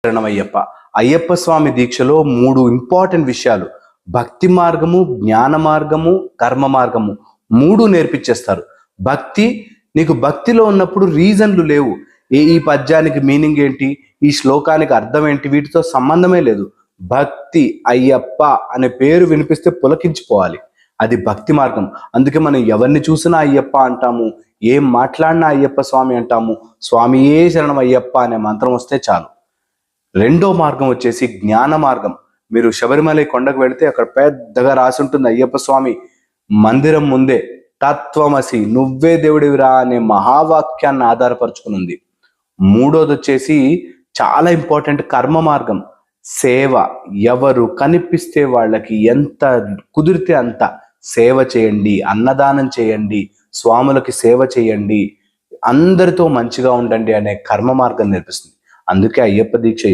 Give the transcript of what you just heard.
శరణమయ్యప్ప. అయ్యప్ప స్వామి దీక్షలో 3 ఇంపార్టెంట్ విషయాలు: భక్తి మార్గము, జ్ఞాన మార్గము, కర్మ మార్గము 3 నేర్పించేస్తారు. భక్తి, నీకు భక్తిలో ఉన్నప్పుడు రీజన్లు లేవు. ఈ పద్యానికి మీనింగ్ ఏంటి, ఈ శ్లోకానికి అర్థం ఏంటి, వీటితో సంబంధమే లేదు. భక్తి, అయ్యప్ప అనే పేరు వినిపిస్తే పులకించిపోవాలి. అది భక్తి మార్గం. అందుకే మనం ఎవరిని చూసినా అయ్యప్ప అంటాము, ఏం మాట్లాడినా అయ్యప్ప స్వామి అంటాము. స్వామియే శరణం అయ్యప్ప అనే మంత్రం వస్తే చాలు. రెండో మార్గం వచ్చేసి జ్ఞాన మార్గం. మీరు శబరిమల కొండకు వెళితే అక్కడ పెద్దగా రాసి ఉంటుంది అయ్యప్ప స్వామి మందిరం ముందే, తత్వమసి, నువ్వే దేవుడివిరా అనే మహావాక్యాన్ని ఆధారపరుచుకుని ఉంది. మూడోది వచ్చేసి చాలా ఇంపార్టెంట్ కర్మ మార్గం. సేవ, ఎవరు కనిపిస్తే వాళ్ళకి ఎంత కుదిరితే అంత సేవ చేయండి, అన్నదానం చేయండి, స్వాములకి సేవ చేయండి, అందరితో మంచిగా ఉండండి అనే కర్మ మార్గం నేర్పిస్తుంది. అందుకే అయ్యప్ప దీక్ష